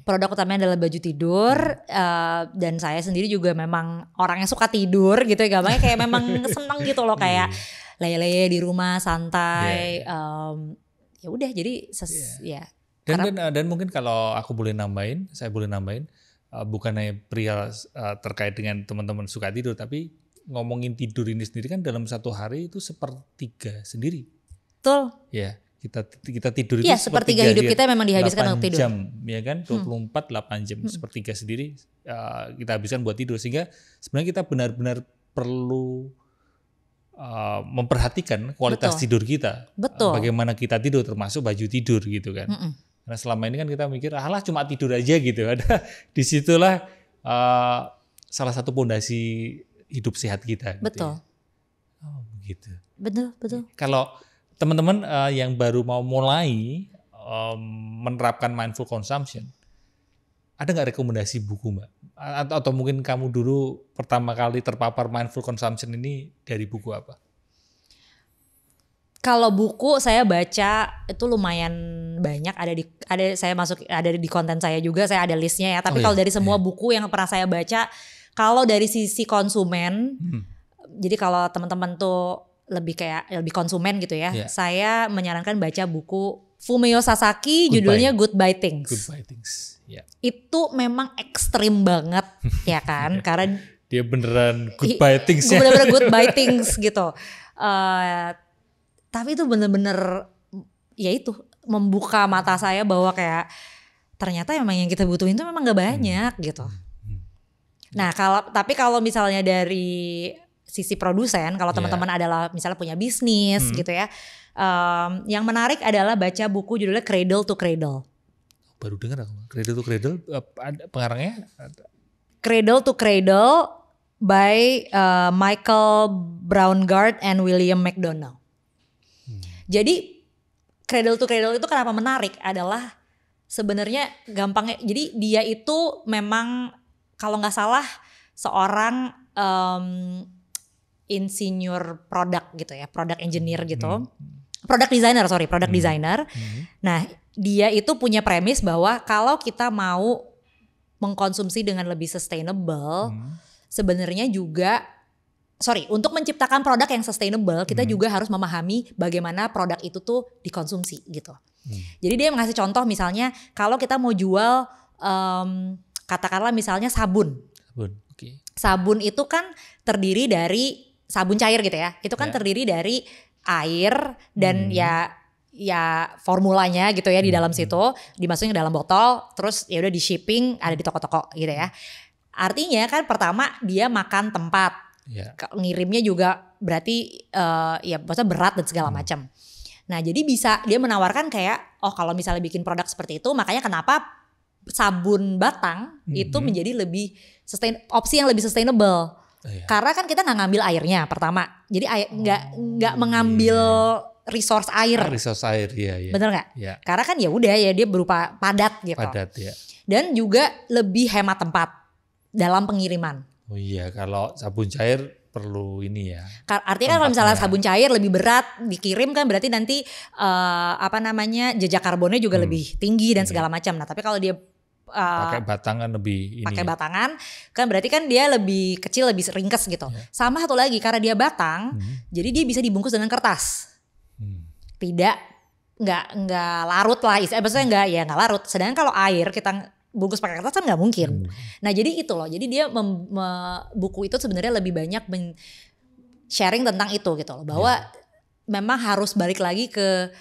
Produk utamanya adalah baju tidur, dan saya sendiri juga memang orang yang suka tidur gitu ya, gampangnya kayak memang seneng gitu loh, kayak leye-leye di rumah santai, ya udah jadi dan mungkin kalau aku boleh nambahin, bukan hanya perihal terkait dengan teman-teman suka tidur, tapi ngomongin tidur ini sendiri kan dalam satu hari itu 1/3 sendiri. Betul. Ya. Kita tidur itu sepertiga hidup kita memang dihabiskan untuk tidur. 8 jam, ya kan? 24 8 jam, sepertiga sendiri kita habiskan buat tidur, sehingga sebenarnya kita benar-benar perlu memperhatikan kualitas tidur kita. Bagaimana kita tidur, termasuk baju tidur gitu kan. Karena selama ini kan kita mikir alah cuma tidur aja gitu. Ada disitulah salah satu pondasi hidup sehat kita. Betul. Gitu ya. Oh begitu. Betul. Kalau teman-teman yang baru mau mulai menerapkan mindful consumption, ada nggak rekomendasi buku Mbak? Atau mungkin kamu dulu pertama kali terpapar mindful consumption ini dari buku apa? Kalau buku saya baca itu lumayan banyak, ada di konten saya juga, saya ada listnya ya. Tapi kalau dari semua buku yang pernah saya baca, kalau dari sisi konsumen, jadi kalau teman-teman tuh lebih konsumen gitu ya, saya menyarankan baca buku Fumio Sasaki, judulnya Goodbye Things. Goodbye Things. Yeah. Itu memang ekstrim banget ya kan, karena dia beneran goodbye things ya. Bener-bener goodbye things gitu. Tapi itu bener-bener ya itu membuka mata saya bahwa kayak ternyata emang yang kita butuhin itu memang gak banyak gitu. Nah kalau misalnya dari sisi produsen, kalau teman-teman adalah misalnya punya bisnis gitu ya, yang menarik adalah baca buku judulnya Cradle to Cradle. Baru dengar aku. Cradle to Cradle, pengarangnya? Cradle to Cradle by Michael Braungart and William McDonnell. Jadi Cradle to Cradle itu kenapa menarik adalah sebenarnya gampangnya. Jadi dia itu memang kalau nggak salah seorang insinyur produk gitu ya, product engineer gitu, product designer. Nah dia itu punya premis bahwa kalau kita mau mengkonsumsi dengan lebih sustainable, sebenarnya juga untuk menciptakan produk yang sustainable, kita juga harus memahami bagaimana produk itu tuh dikonsumsi gitu. Jadi dia ngasih contoh misalnya kalau kita mau jual katakanlah misalnya sabun. Sabun itu kan terdiri dari sabun cair gitu ya. Itu kan terdiri dari air dan ya formulanya gitu ya di dalam situ, dimasukin ke dalam botol, terus ya udah di shipping, ada di toko-toko gitu ya. Artinya kan pertama dia makan tempat. Ngirimnya juga berarti ya maksudnya berat dan segala macam. Nah jadi bisa dia menawarkan kayak kalau misalnya bikin produk seperti itu, makanya kenapa sabun batang itu menjadi lebih opsi yang lebih sustainable. Karena kan kita nggak ngambil airnya pertama, jadi nggak mengambil resource air. Iya. Bener nggak? Ya. Karena kan ya udah ya dia berupa padat gitu. Padat ya. Dan juga lebih hemat tempat dalam pengiriman. Oh iya, kalau sabun cair perlu ini ya. Artinya kan kalau misalnya sabun cair lebih berat dikirim kan berarti nanti jejak karbonnya juga lebih tinggi dan segala macam. Nah tapi kalau dia pakai batangan lebih ini. Pakai batangan kan berarti kan dia lebih kecil, lebih ringkes gitu. Sama satu lagi karena dia batang, jadi dia bisa dibungkus dengan kertas. Tidak nggak larut lah, maksudnya nggak larut. Sedangkan kalau air kita bungkus pakai kertas kan nggak mungkin. Nah jadi itu loh, jadi dia buku itu sebenarnya lebih banyak sharing tentang itu gitu loh, bahwa memang harus balik lagi ke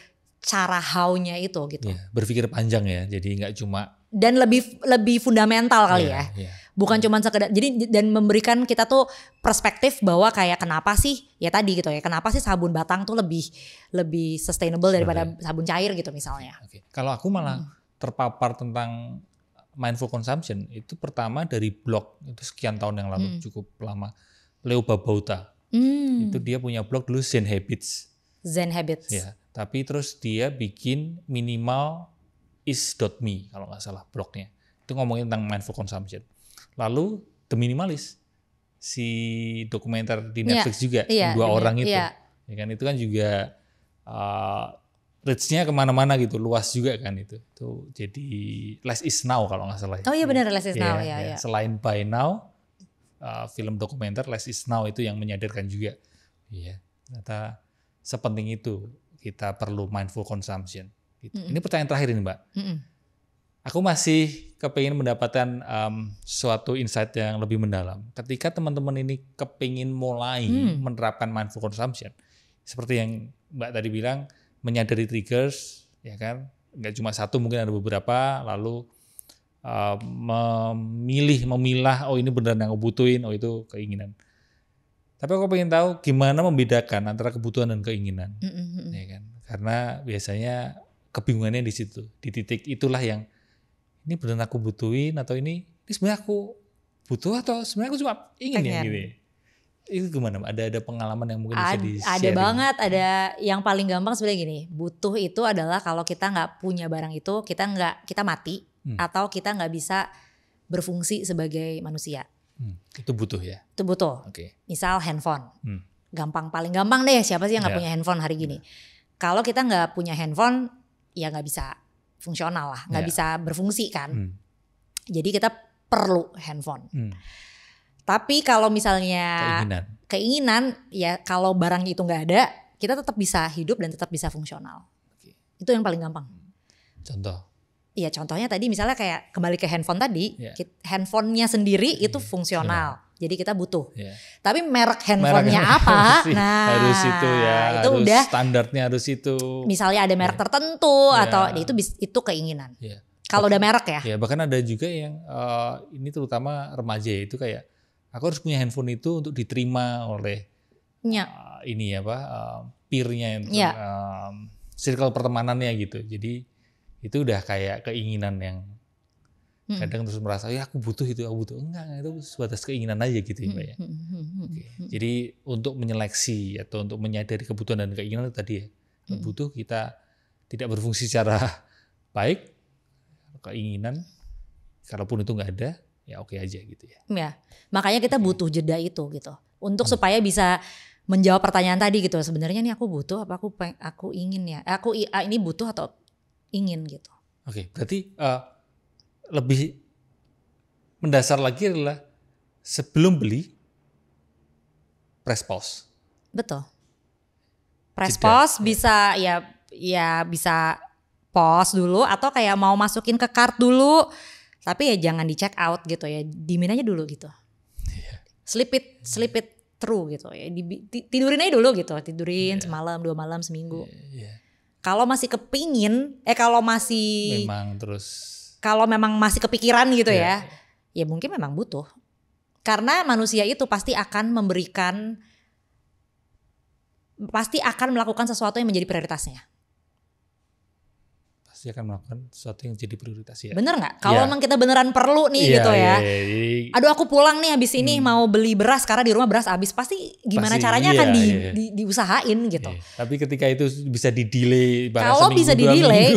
cara how-nya itu gitu. Berpikir panjang ya, jadi nggak cuma dan lebih fundamental kali ya. Bukan cuma sekedar jadi dan memberikan kita tuh perspektif bahwa kayak kenapa sih ya tadi gitu ya, kenapa sih sabun batang tuh lebih sustainable daripada sabun cair gitu misalnya. Kalau aku malah terpapar tentang mindful consumption itu pertama dari blog, itu sekian tahun yang lalu, cukup lama. Leo Babauta. Itu dia punya blog dulu Zen Habits. Ya, tapi terus dia bikin minimal is.me kalau nggak salah blognya. Itu ngomongin tentang mindful consumption. Lalu The Minimalist, si dokumenter di Netflix juga, dua orang itu. Ya kan, itu kan juga reach-nya kemana-mana gitu, luas juga kan itu. Tuh jadi Less is Now kalau nggak salah. Oh iya benar, Less is Now ya. Selain Buy Now, film dokumenter Less is Now itu yang menyadarkan juga. Iya, ternyata sepenting itu kita perlu mindful consumption. Gitu. Ini pertanyaan terakhir ini Mbak. Aku masih kepingin mendapatkan suatu insight yang lebih mendalam. Ketika teman-teman ini kepingin mulai menerapkan mindful consumption, seperti yang Mbak tadi bilang, menyadari triggers, ya kan, nggak cuma satu, mungkin ada beberapa, lalu memilah, oh ini beneran yang aku butuhin, oh itu keinginan. Tapi aku pengen tahu gimana membedakan antara kebutuhan dan keinginan, ya kan? Karena biasanya kebingungannya di situ, di titik itulah yang ini beneran aku butuhin atau ini sebenarnya aku butuh atau sebenarnya aku cuma ingin ya gitu. Itu gimana? Ada pengalaman yang mungkin bisa di-share? Ada banget, ada yang paling gampang sebenarnya gini. Butuh itu adalah kalau kita nggak punya barang itu, kita mati atau kita nggak bisa berfungsi sebagai manusia. Itu butuh ya? Itu butuh. Misal handphone. Paling gampang deh, siapa sih yang nggak punya handphone hari gini? Kalau kita nggak punya handphone, ya nggak bisa fungsional lah, nggak Ya. bisa berfungsi kan. Jadi kita perlu handphone. Tapi kalau misalnya keinginan ya kalau barang itu nggak ada, kita tetap bisa hidup dan tetap bisa fungsional. Itu yang paling gampang. Contoh? Iya contohnya tadi misalnya kayak kembali ke handphone tadi, handphonenya sendiri itu fungsional. Jadi kita butuh. Tapi merek handphonenya apa? Nah harus itu ya, itu harus udah standarnya harus itu. Misalnya ada merek tertentu atau itu keinginan. Kalau udah merek ya. Ya bahkan ada juga yang ini terutama remaja itu kayak aku harus punya handphone itu untuk diterima oleh ini apa peer-nya, circle pertemanannya gitu. Jadi itu udah kayak keinginan yang kadang terus merasa ya aku butuh itu, aku butuh. Enggak, itu sebatas keinginan aja gitu ya Mbak ya. Jadi untuk menyeleksi atau untuk menyadari kebutuhan dan keinginan itu tadi ya. Butuh kita tidak berfungsi secara baik, keinginan kalaupun itu nggak ada ya oke aja gitu ya. Ya, makanya kita butuh jeda itu gitu. Untuk supaya bisa menjawab pertanyaan tadi gitu. Sebenarnya nih aku butuh apa aku ingin ya. Aku ini butuh atau ingin gitu. Oke, berarti lebih mendasar lagi adalah sebelum beli press pause. Betul. Press pause bisa ya bisa pause dulu atau kayak mau masukin ke cart dulu. Tapi ya jangan di check out gitu ya. Dimin aja dulu gitu. Sleep it through gitu ya. Tidurin aja dulu gitu. Tidurin semalam, 2 malam, seminggu. Kalau masih kepingin, kalau masih memang terus, kalau memang masih kepikiran gitu ya mungkin memang butuh. Karena manusia itu pasti akan melakukan sesuatu yang menjadi prioritasnya. pasti akan melakukan sesuatu yang jadi prioritas ya. Bener nggak? Kalau memang kita beneran perlu nih gitu ya. Aduh aku pulang nih habis ini mau beli beras karena di rumah beras habis. Pasti gimana caranya akan diusahain gitu. Tapi ketika itu bisa di-delay. Kalau bisa di-delay,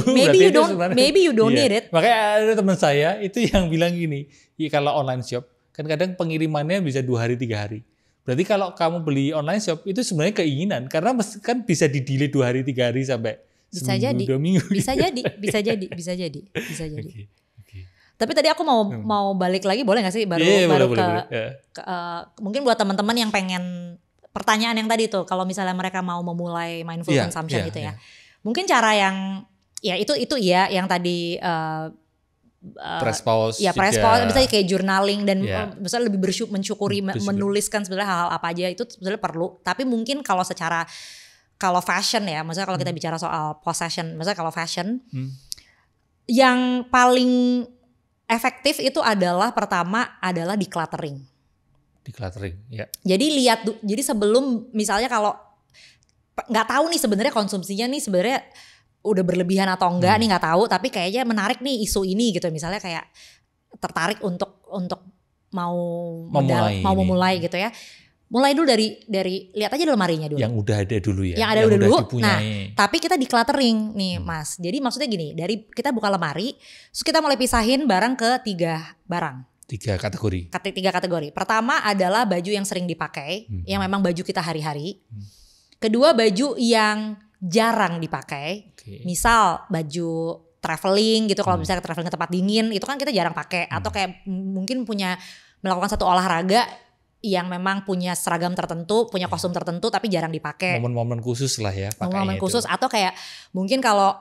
maybe you don't need it. Makanya ada teman saya itu yang bilang gini, kalau online shop kan kadang pengirimannya bisa 2 hari 3 hari. Berarti kalau kamu beli online shop itu sebenarnya keinginan karena kan bisa di-delay 2 hari 3 hari sampai bisa seminggu, jadi, 2 minggu. Bisa jadi. Okay. Tapi tadi aku mau balik lagi, boleh nggak sih boleh. Mungkin buat teman-teman yang pengen pertanyaan yang tadi tuh, kalau misalnya mereka mau memulai mindful consumption gitu ya, mungkin cara yang itu yang tadi press pause, press pause, misalnya kayak journaling dan misalnya lebih mensyukuri, menuliskan sebenarnya hal-hal apa aja itu sebenarnya perlu. Tapi mungkin kalau fashion ya, maksudnya kalau kita bicara soal possession, maksudnya kalau fashion, yang paling efektif itu pertama adalah decluttering. Ya. Jadi sebelum misalnya kalau nggak tahu nih sebenarnya konsumsinya nih sebenarnya udah berlebihan atau enggak nih nggak tahu, tapi kayaknya menarik nih isu ini gitu, misalnya kayak tertarik untuk mau memulai gitu ya. Mulai dulu dari lihat aja dulu lemarinya dulu. Yang udah ada dulu ya. Yang ada dulu. Nah, tapi kita decluttering nih, Mas. Jadi maksudnya gini, dari kita buka lemari, terus kita mulai pisahin barang ke 3 barang. 3 kategori. 3 kategori. Pertama adalah baju yang sering dipakai, yang memang baju kita hari-hari. Kedua, baju yang jarang dipakai. Misal baju traveling gitu, kalau misalnya traveling ke tempat dingin, itu kan kita jarang pakai. Atau kayak mungkin melakukan satu olahraga yang memang punya seragam tertentu, punya kostum tertentu tapi jarang dipakai. Momen-momen khusus lah ya pakainya. Momen khusus atau kayak mungkin kalau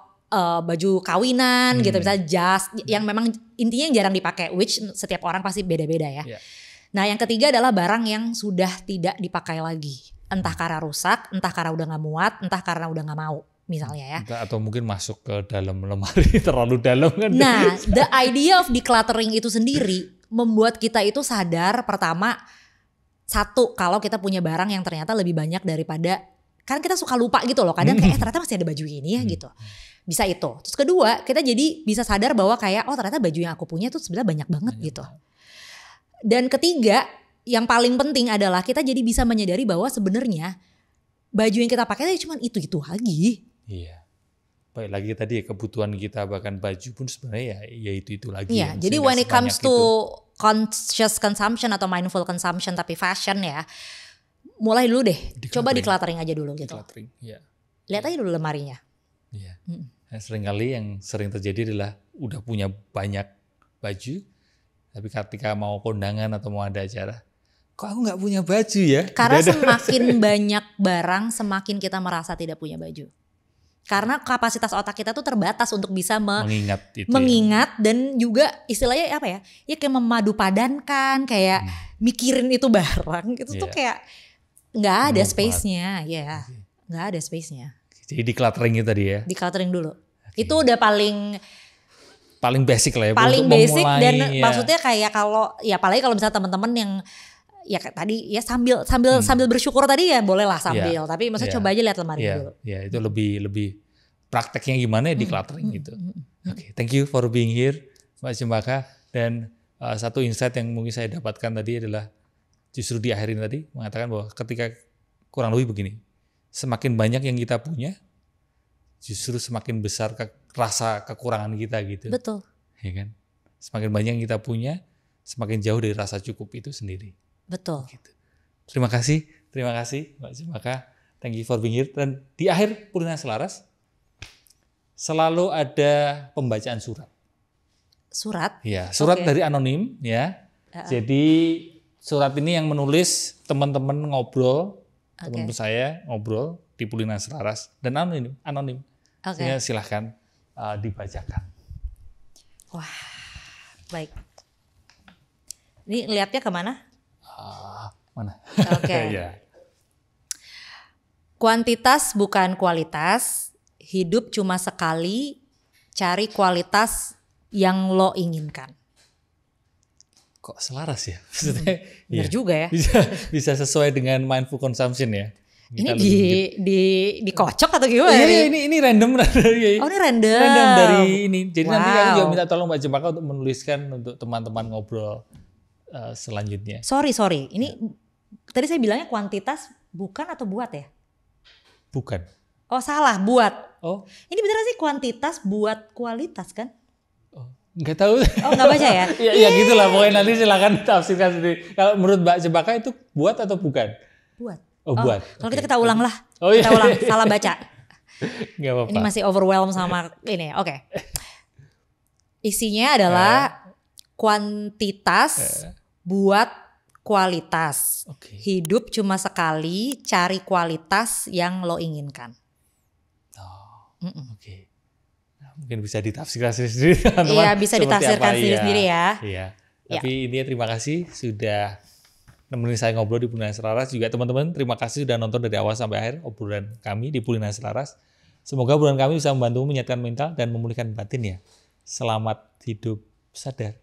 baju kawinan gitu, misalnya jas yang memang intinya yang jarang dipakai, which setiap orang pasti beda-beda ya. Nah yang ketiga adalah barang yang sudah tidak dipakai lagi. Entah karena rusak, entah karena udah gak muat, entah karena udah gak mau misalnya ya. Atau mungkin masuk ke dalam lemari terlalu dalam kan. Nah the idea of decluttering itu sendiri membuat kita itu sadar pertama, satu, kalau kita punya barang yang ternyata lebih banyak daripada, kan kita suka lupa gitu loh, kadang kayak ternyata masih ada baju ini ya gitu. Bisa itu. Terus kedua, kita jadi bisa sadar bahwa kayak ternyata baju yang aku punya tuh sebenarnya banyak banget gitu. Dan ketiga, yang paling penting adalah kita jadi bisa menyadari bahwa sebenarnya baju yang kita pakai itu cuma itu lagi. Iya. Baik lagi tadi ya, kebutuhan kita bahkan baju pun sebenarnya ya itu lagi. Iya, jadi when it comes to conscious consumption atau mindful consumption tapi fashion ya, mulai dulu deh. Coba decluttering aja dulu gitu. Ya. Lihat aja dulu lemarinya. Iya. Seringkali yang sering terjadi adalah udah punya banyak baju, tapi ketika mau kondangan atau mau ada acara, kok aku nggak punya baju ya? Karena semakin banyak barang, semakin kita merasa tidak punya baju. Karena kapasitas otak kita tuh terbatas untuk bisa mengingat dan juga istilahnya apa ya? Ya kayak memadupadankan, kayak mikirin itu barang itu tuh kayak nggak ada space-nya, ya nggak ada space-nya. Jadi decluttering itu tadi ya? Decluttering dulu. Itu udah paling basic lah ya. Paling basic dan maksudnya kayak kalau ya apalagi kalau misalnya teman-teman yang ya tadi ya sambil bersyukur tadi ya bolehlah sambil, tapi maksudnya coba aja lihat lemari dulu. Ya itu lebih prakteknya gimana ya decluttering gitu. Oke, thank you for being here Mbak Cempaka. Dan satu insight yang mungkin saya dapatkan tadi adalah justru di akhir ini tadi mengatakan bahwa ketika kurang lebih begini, semakin banyak yang kita punya, justru semakin besar rasa kekurangan kita gitu. Betul. Ya kan? Semakin banyak yang kita punya, semakin jauh dari rasa cukup itu sendiri. Betul. Gitu. Terima kasih Mbak Cempaka. Thank you for being here. Dan di akhir Purina Selaras selalu ada pembacaan surat. Surat? Ya, surat dari anonim ya. Jadi surat ini yang menulis teman-teman ngobrol, teman-teman saya ngobrol di Purina Selaras dan anonim. Sehingga silahkan dibacakan. Wah, baik. Ini lihatnya kemana? Mana? Oke. Ya. Kuantitas bukan kualitas, hidup cuma sekali, cari kualitas yang lo inginkan. Kok selaras ya? Maksudnya, benar juga ya. Bisa sesuai dengan mindful consumption ya. Ini dikocok atau gimana? Iya, ini random. Oh, ini random. Random dari ini. Jadi nanti aku juga minta tolong Mbak Cempaka untuk menuliskan untuk teman-teman ngobrol selanjutnya. Sorry. Ini tadi saya bilangnya kuantitas bukan atau buat ya? Bukan. Oh, salah, buat. Oh. Ini beneran sih kuantitas buat kualitas kan? Oh, nggak tahu. Oh, nggak baca ya? Ya gitulah, pokoknya nanti silakan tafsirkan sendiri. Kalau menurut Mbak Cempaka itu buat atau bukan? Buat. Oh, buat. Kalau kita ulang lah. Oh, iya. Kita ulang, salah baca. Nggak apa-apa. Ini masih overwhelm sama ini. Oke. Isinya adalah kuantitas buat kualitas. Hidup cuma sekali, cari kualitas yang lo inginkan. Oke. Nah, mungkin bisa ditafsirkan sendiri teman-teman. Iya, bisa ditafsirkan sendiri ya. Iya. Tapi ini terima kasih sudah nemenin saya ngobrol di Purina Selaras. Juga teman-teman terima kasih sudah nonton dari awal sampai akhir obrolan kami di Purina Selaras. Semoga obrolan kami bisa membantu menyehatkan mental dan memulihkan batin ya. Selamat hidup sadar.